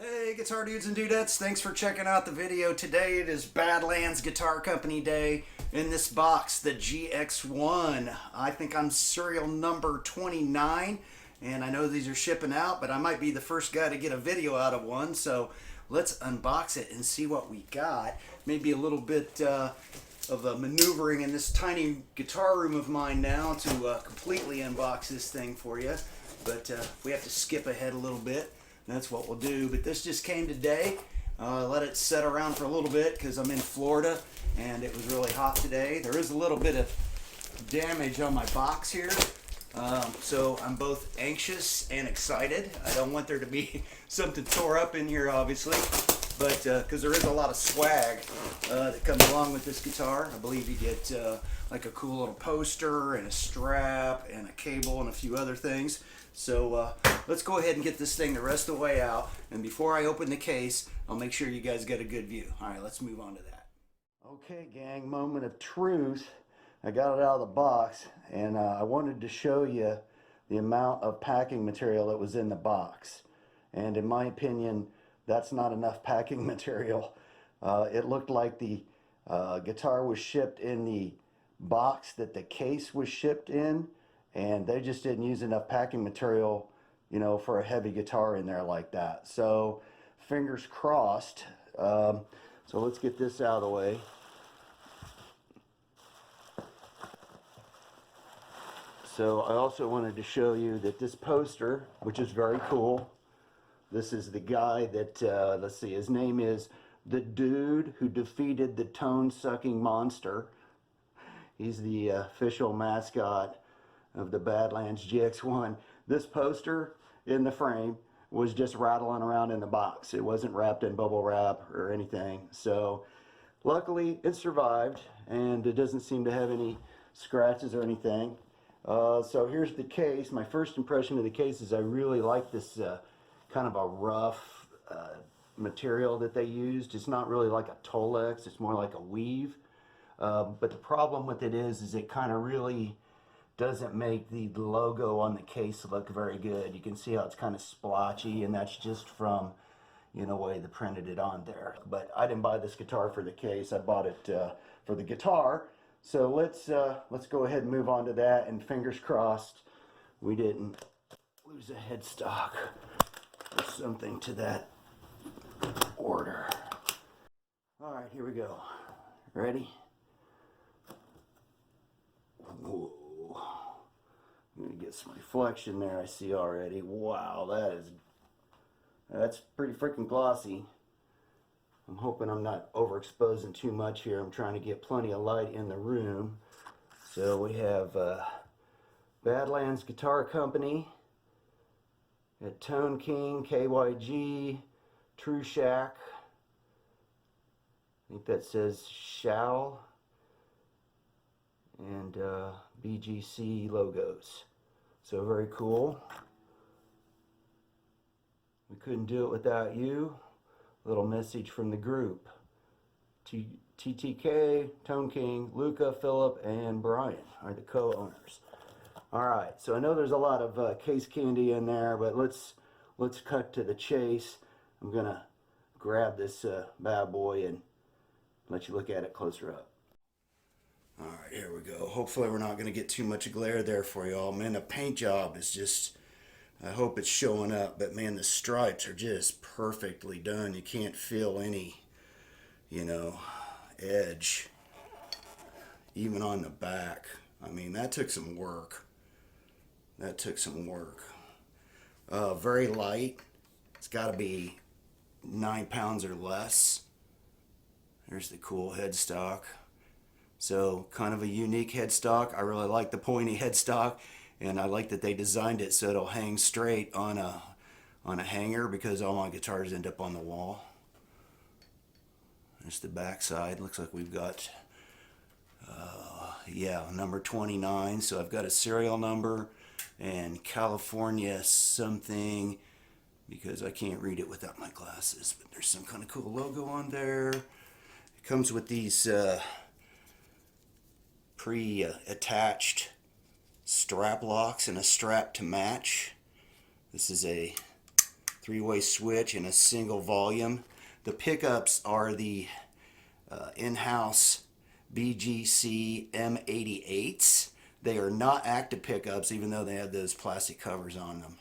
Hey Guitar Dudes and Dudettes, thanks for checking out the video. Today it is Badlands Guitar Company Day. In this box, the GX1. I think I'm serial number 29, and I know these are shipping out, but I might be the first guy to get a video out of one, so let's unbox it and see what we got. Maybe a little bit of a maneuvering in this tiny guitar room of mine now to completely unbox this thing for you, but we have to skip ahead a little bit. That's what we'll do, but this just came today. Let it set around for a little bit because I'm in Florida and it was really hot today. There is a little bit of damage on my box here, so I'm both anxious and excited. I don't want there to be something tore up in here, obviously, but because there is a lot of swag that comes along with this guitar. I believe you get like a cool little poster and a strap and a cable and a few other things. So let's go ahead and get this thing the rest of the way out, and before I open the case I'll make sure you guys get a good view. Alright, let's move on to that. Okay gang, moment of truth. I got it out of the box, and I wanted to show you the amount of packing material that was in the box, and in my opinion that's not enough packing material. It looked like the guitar was shipped in the box that the case was shipped in, and they just didn't use enough packing material, you know, for a heavy guitar in there like that. So fingers crossed. So let's get this out of the way. So I also wanted to show you that this poster, which is very cool, this is the guy that, let's see, his name is the dude who defeated the tone-sucking monster. He's the official mascot of the Badlands GX1. This poster in the frame was just rattling around in the box. It wasn't wrapped in bubble wrap or anything. So luckily it survived, and it doesn't seem to have any scratches or anything. So here's the case. My first impression of the case is I really like this kind of a rough material that they used. It's not really like a Tolex, it's more like a weave. But the problem with it is it kind of really doesn't make the logo on the case look very good. You can see how it's kind of splotchy, and that's just from, you know, the way they printed it on there. But I didn't buy this guitar for the case. I bought it for the guitar. So let's go ahead and move on to that, and fingers crossed we didn't lose a headstock or something to that order. All right, here we go. Ready? Whoa. I'm gonna get some reflection there, I see already. Wow, that's pretty freaking glossy. I'm hoping I'm not overexposing too much here. I'm trying to get plenty of light in the room. So we have Badlands Guitar Company at Tone King, KYG, True Shack. I think that says Shao, and BGC logos. So very cool. We couldn't do it without you. Little message from the group. TTK, Tone King, Luca, Philip, and Brian are the co-owners. Alright, so I know there's a lot of case candy in there, but let's cut to the chase. I'm gonna grab this bad boy and let you look at it closer up. Alright, here we go. Hopefully we're not going to get too much glare there for y'all. Man, the paint job is just, I hope it's showing up, but man, the stripes are just perfectly done. You can't feel any, you know, edge, even on the back. I mean, that took some work. That took some work. Very light. It's got to be 9 pounds or less. There's the cool headstock. So kind of a unique headstock. I really like the pointy headstock, and I like that they designed it so it'll hang straight on a hanger, because all my guitars end up on the wall. There's the back side. Looks like we've got yeah, number 29. So I've got a serial number and California something, because I can't read it without my glasses, but there's some kind of cool logo on there. It comes with these pre-attached strap locks and a strap to match. This is a three-way switch and a single volume. The pickups are the in-house BGC M88s. They are not active pickups, even though they have those plastic covers on them.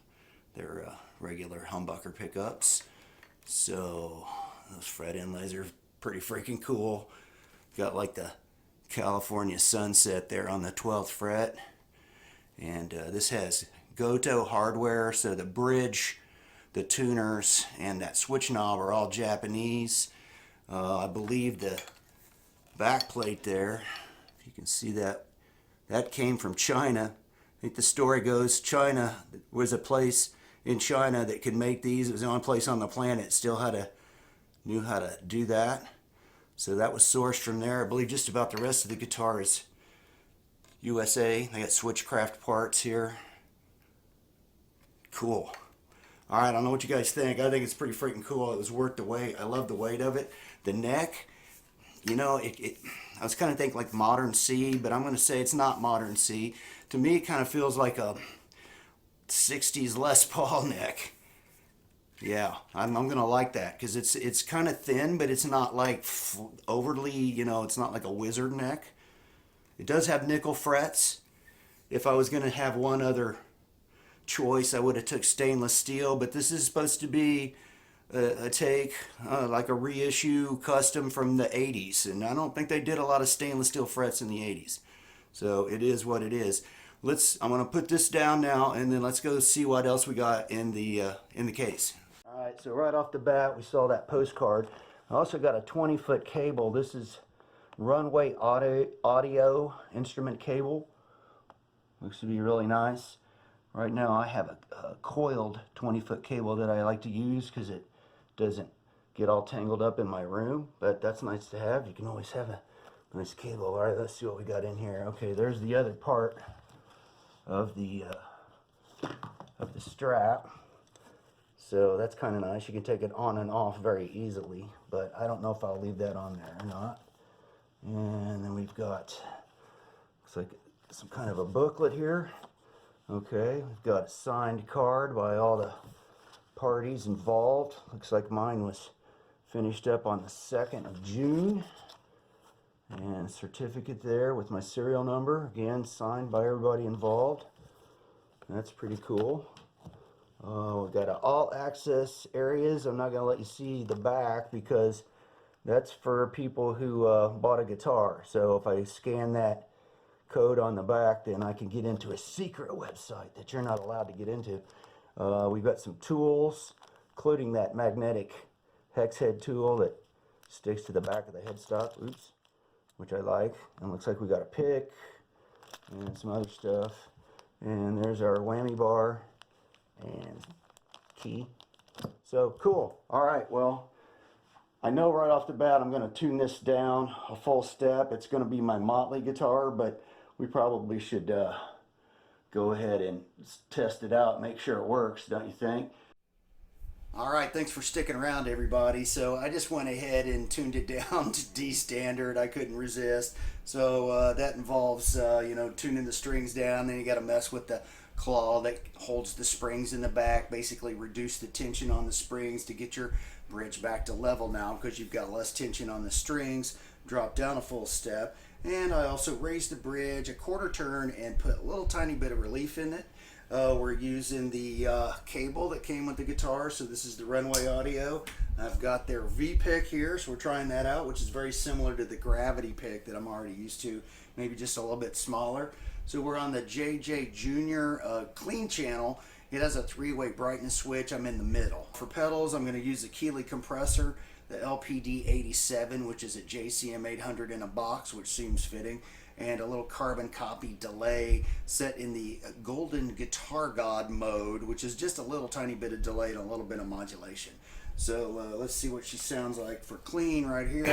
They're regular humbucker pickups. So those fret inlays are pretty freaking cool. Got like the California sunset there on the 12th fret. And this has Goto hardware, so the bridge, the tuners, and that switch knob are all Japanese. I believe the back plate there, if you can see that, that came from China. I think the story goes China was a place in China that could make these. It was the only place on the planet that still knew how to do that. So that was sourced from there. I believe just about the rest of the guitar is USA. They got Switchcraft parts here. Cool. All right, I don't know what you guys think. I think it's pretty freaking cool. It was worth the weight. I love the weight of it. The neck, you know, I was kind of thinking like modern C, but I'm going to say it's not modern C. To me, it kind of feels like a 60s Les Paul neck. Yeah, I'm going to like that because it's kind of thin, but it's not like overly, you know, it's not like a wizard neck. It does have nickel frets. If I was going to have one other choice, I would have took stainless steel, but this is supposed to be a take, like a reissue custom from the 80s, and I don't think they did a lot of stainless steel frets in the 80s. So it is what it is. I'm going to put this down now, and then let's go see what else we got in the case. All right, so right off the bat, we saw that postcard. I also got a 20-foot cable. This is Runway audio instrument cable. Looks to be really nice. Right now I have a coiled 20-foot cable that I like to use because it doesn't get all tangled up in my room, but that's nice to have. You can always have a nice cable. All right, let's see what we got in here. Okay, there's the other part of the strap. So that's kind of nice. You can take it on and off very easily, but I don't know if I'll leave that on there or not. And then we've got, looks like some kind of a booklet here. Okay, we've got a signed card by all the parties involved. Looks like mine was finished up on the 2nd of June. And a certificate there with my serial number, again signed by everybody involved. That's pretty cool. We've got all access areas. I'm not going to let you see the back because that's for people who bought a guitar. So if I scan that code on the back, then I can get into a secret website that you're not allowed to get into. We've got some tools, including that magnetic hex head tool that sticks to the back of the headstock. Oops. Which I like. And looks like we got a pick and some other stuff. And there's our whammy bar and key. So cool. All right, well, I know right off the bat I'm going to tune this down a full step. It's going to be my Motley guitar, but we probably should go ahead and test it out, make sure it works, don't you think? All right, thanks for sticking around, everybody. So I just went ahead and tuned it down to D standard. I couldn't resist. So that involves, you know, tuning the strings down. Then you got to mess with the claw that holds the springs in the back. Basically reduce the tension on the springs to get your bridge back to level now because you've got less tension on the strings. Drop down a full step. And I also raised the bridge a quarter turn and put a little tiny bit of relief in it. We're using the cable that came with the guitar, so this is the Runway Audio. I've got their V-pick here, so we're trying that out, which is very similar to the Gravity pick that I'm already used to, maybe just a little bit smaller. So we're on the JJ Junior clean channel. It has a 3-way brightness switch. I'm in the middle. For pedals, I'm going to use the Keeley compressor, the LPD 87, which is a JCM 800 in a box, which seems fitting, and a little carbon copy delay set in the Golden Guitar God mode, which is just a little tiny bit of delay and a little bit of modulation. So let's see what she sounds like for clean right here.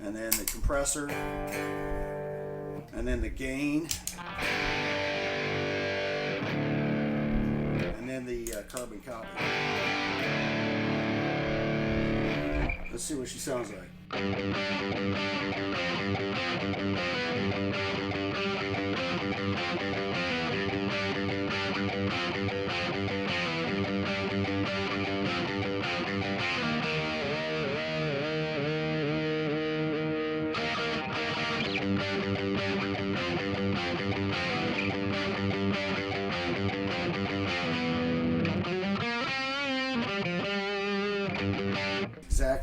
And then the compressor. And then the gain. And then the carbon copy. Let's see what she sounds like.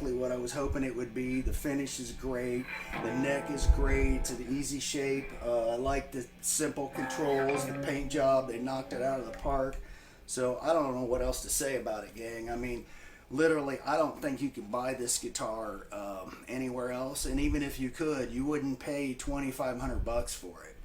exactly what I was hoping it would be. The finish is great. The neck is great. It's an easy shape. I like the simple controls, the paint job. They knocked it out of the park. So I don't know what else to say about it, gang. I mean, literally, I don't think you can buy this guitar anywhere else. And even if you could, you wouldn't pay $2,500 for it.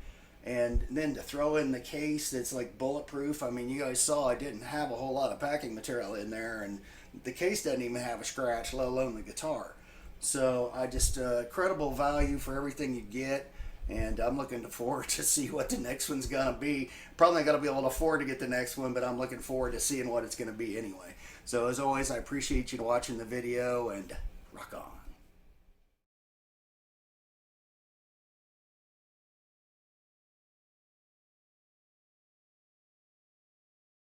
And then to throw in the case that's like bulletproof. I mean, you guys saw I didn't have a whole lot of packing material in there, and the case doesn't even have a scratch, let alone the guitar. So I just credible value for everything you get, and I'm looking forward to see what the next one's gonna be. Probably not gonna be able to afford to get the next one, but I'm looking forward to seeing what it's gonna be anyway. So as always, I appreciate you watching the video, and rock on.